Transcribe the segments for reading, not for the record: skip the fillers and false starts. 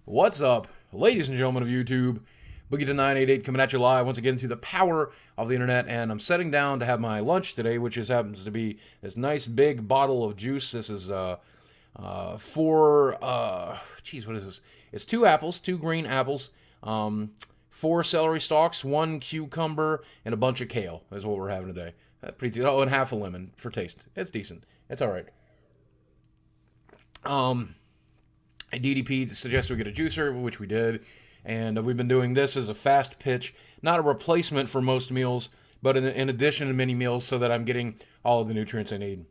What's up, ladies and gentlemen of YouTube? Boogie to 988 coming at you live once again through the power of the internet, and I'm setting down to have my lunch today, which happens to be this nice big bottle of juice. This is what is this? It's 2 apples, 2 green apples, 4 celery stalks, 1 cucumber, and a bunch of kale is what we're having today. And half a lemon for taste. It's decent. It's all right. DDP suggested we get a juicer, which we did, and we've been doing this as a fast pitch, not a replacement for most meals, but in addition to many meals, so that I'm getting all of the nutrients I need.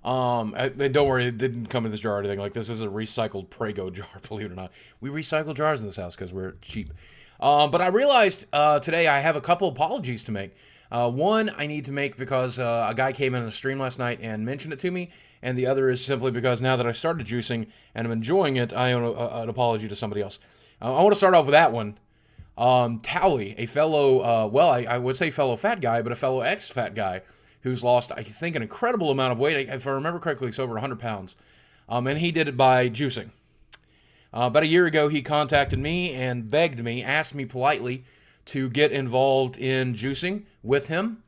And don't worry, it didn't come in this jar or anything. Like, this is a recycled Prego jar, believe it or not. We recycle jars in this house because we're cheap. But I realized today I have a couple apologies to make. One I need to make because a guy came in the stream last night and mentioned it to me, and the other is simply because now that I started juicing and I'm enjoying it, I owe an apology to somebody else. I want to start off with that one. Towliee, a fellow, I would say fellow fat guy, but a fellow ex-fat guy who's lost, I think, an incredible amount of weight. If I remember correctly, it's over 100 pounds. And he did it by juicing. About a year ago, he contacted me and begged me, asked me politely to get involved in juicing with him.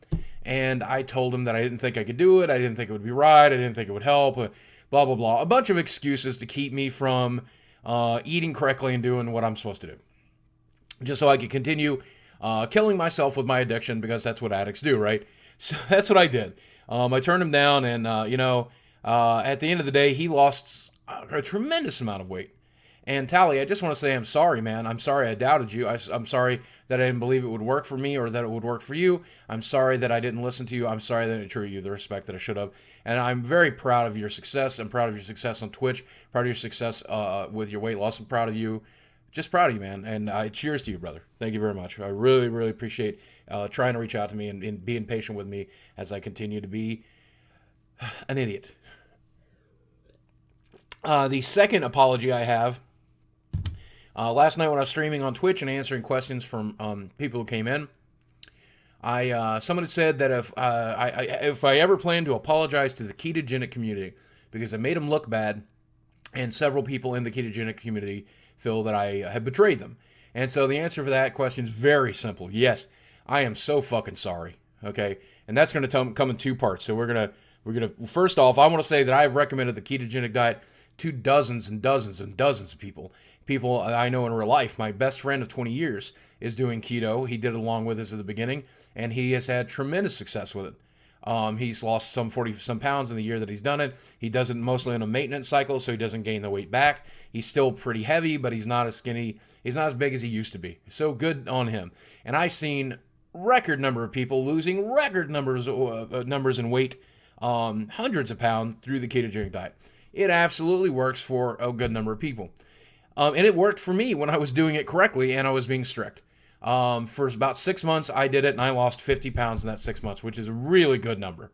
And I told him that I didn't think I could do it. I didn't think it would be right. I didn't think it would help. Blah, blah, blah. A bunch of excuses to keep me from eating correctly and doing what I'm supposed to do. Just so I could continue killing myself with my addiction, because that's what addicts do, right? So that's what I did. I turned him down, and, at the end of the day, he lost a tremendous amount of weight. And Towliee, I just want to say I'm sorry, man. I'm sorry I doubted you. I'm sorry that I didn't believe it would work for me or that it would work for you. I'm sorry that I didn't listen to you. I'm sorry that I didn't treat you the respect that I should have. And I'm very proud of your success. I'm proud of your success on Twitch. Proud of your success with your weight loss. I'm proud of you. Just proud of you, man. And cheers to you, brother. Thank you very much. I really, really appreciate trying to reach out to me and being patient with me as I continue to be an idiot. The second apology I have, last night when I was streaming on Twitch and answering questions from people who came in, someone had said that if I ever plan to apologize to the ketogenic community because I made them look bad, and several people in the ketogenic community feel that I have betrayed them. And so the answer for that question is very simple. Yes, I am so fucking sorry. Okay, and that's going to come in 2 parts. So we're gonna first off, I want to say that I've recommended the ketogenic diet to dozens and dozens and dozens of people. People I know in real life. My best friend of 20 years is doing keto. He did it along with us at the beginning, and he has had tremendous success with it. He's lost some 40-some pounds in the year that he's done it. He does it mostly in a maintenance cycle, so he doesn't gain the weight back. He's still pretty heavy, but he's not as skinny. He's not as big as he used to be. So good on him. And I've seen record number of people losing record numbers in weight, hundreds of pounds through the ketogenic diet. It absolutely works for a good number of people. And it worked for me when I was doing it correctly and I was being strict. For about 6 months, I did it, and I lost 50 pounds in that 6 months, which is a really good number.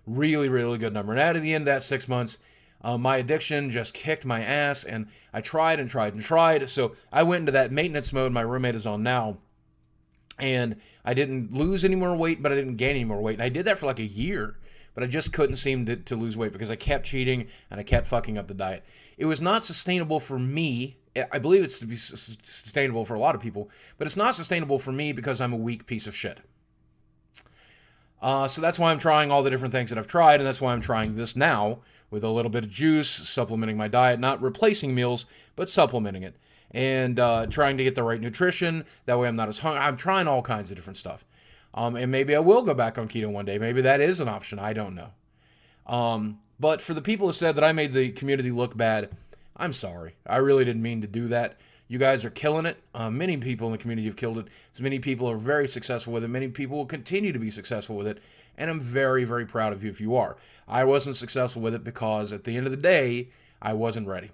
Really, really good number. And at the end of that 6 months, my addiction just kicked my ass, and I tried and tried and tried. So I went into that maintenance mode my roommate is on now, and I didn't lose any more weight, but I didn't gain any more weight. And I did that for like a year, but I just couldn't seem to lose weight because I kept cheating and I kept fucking up the diet. It was not sustainable for me. I believe it's to be sustainable for a lot of people, but it's not sustainable for me because I'm a weak piece of shit. So that's why I'm trying all the different things that I've tried, and that's why I'm trying this now with a little bit of juice, supplementing my diet, not replacing meals, but supplementing it, and trying to get the right nutrition. That way I'm not as hungry. I'm trying all kinds of different stuff. And maybe I will go back on keto one day. Maybe that is an option. I don't know. But for the people who said that I made the community look bad, I'm sorry. I really didn't mean to do that. You guys are killing it. Many people in the community have killed it. So many people are very successful with it. Many people will continue to be successful with it. And I'm very, very proud of you if you are. I wasn't successful with it because at the end of the day, I wasn't ready.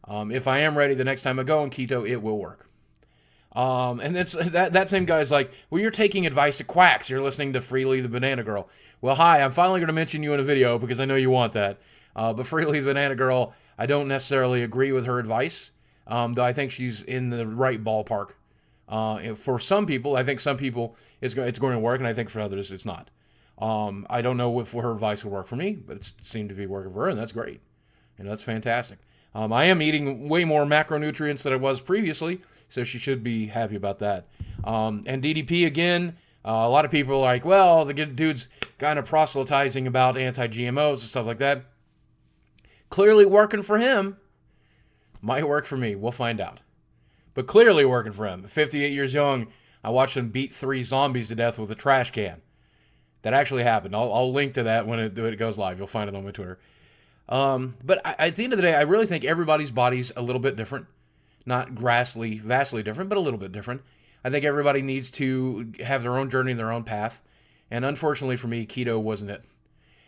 If I am ready the next time I go on keto, it will work. And that same guy's like, well, you're taking advice to quacks. You're listening to Freely the Banana Girl. Well, hi, I'm finally going to mention you in a video because I know you want that. But Freely the Banana Girl, I don't necessarily agree with her advice, though I think she's in the right ballpark. For some people, I think some people it's going to work, and I think for others it's not. I don't know if her advice would work for me, but it seemed to be working for her, and that's great. And that's fantastic. I am eating way more macronutrients than I was previously, so she should be happy about that. And DDP again, a lot of people are like, well, the dude's kind of proselytizing about anti-GMOs and stuff like that. Clearly working for him. Might work for me. We'll find out. But clearly working for him. 58 years young, I watched him beat 3 zombies to death with a trash can. That actually happened. I'll link to that when it goes live. You'll find it on my Twitter. But at the end of the day, I really think everybody's body's a little bit different. Not vastly different, but a little bit different. I think everybody needs to have their own journey and their own path. And unfortunately for me, keto wasn't it.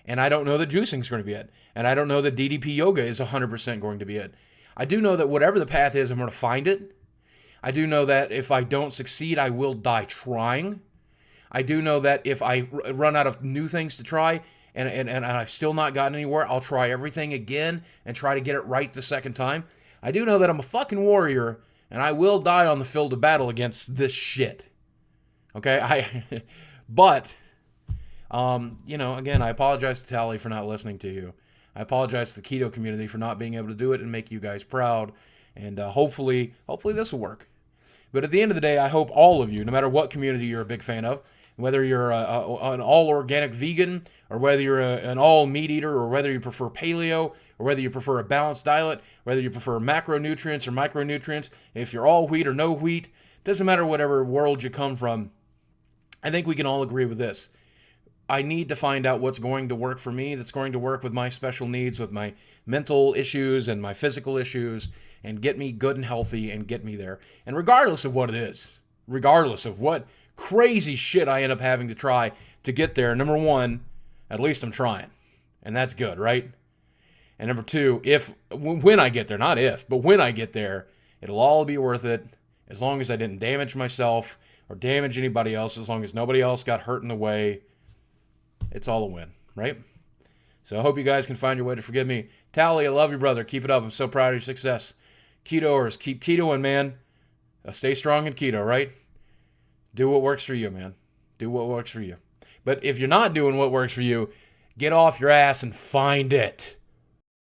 And I don't know that juicing's going to be it. And I don't know that DDP yoga is 100% going to be it. I do know that whatever the path is, I'm going to find it. I do know that if I don't succeed, I will die trying. I do know that if I run out of new things to try and I've still not gotten anywhere, I'll try everything again and try to get it right the second time. I do know that I'm a fucking warrior and I will die on the field of battle against this shit. Okay? But, again, I apologize to Towliee for not listening to you. I apologize to the keto community for not being able to do it and make you guys proud. And hopefully this will work. But at the end of the day, I hope all of you, no matter what community you're a big fan of, whether you're an all-organic vegan, or whether you're an all-meat eater, or whether you prefer paleo, or whether you prefer a balanced diet, whether you prefer macronutrients or micronutrients, if you're all wheat or no wheat, doesn't matter whatever world you come from, I think we can all agree with this. I need to find out what's going to work for me, that's going to work with my special needs, with my mental issues and my physical issues, and get me good and healthy and get me there. And regardless of what it is, regardless of what crazy shit I end up having to try to get there, number one, at least I'm trying. And that's good, right? And number two, when I get there, not if, but when I get there, it'll all be worth it as long as I didn't damage myself or damage anybody else, as long as nobody else got hurt in the way. It's all a win, right? So I hope you guys can find your way to forgive me. Towliee, I love you, brother. Keep it up. I'm so proud of your success. Ketoers, keep ketoing, man. Stay strong in keto, right? Do what works for you, man. Do what works for you. But if you're not doing what works for you, get off your ass and find it.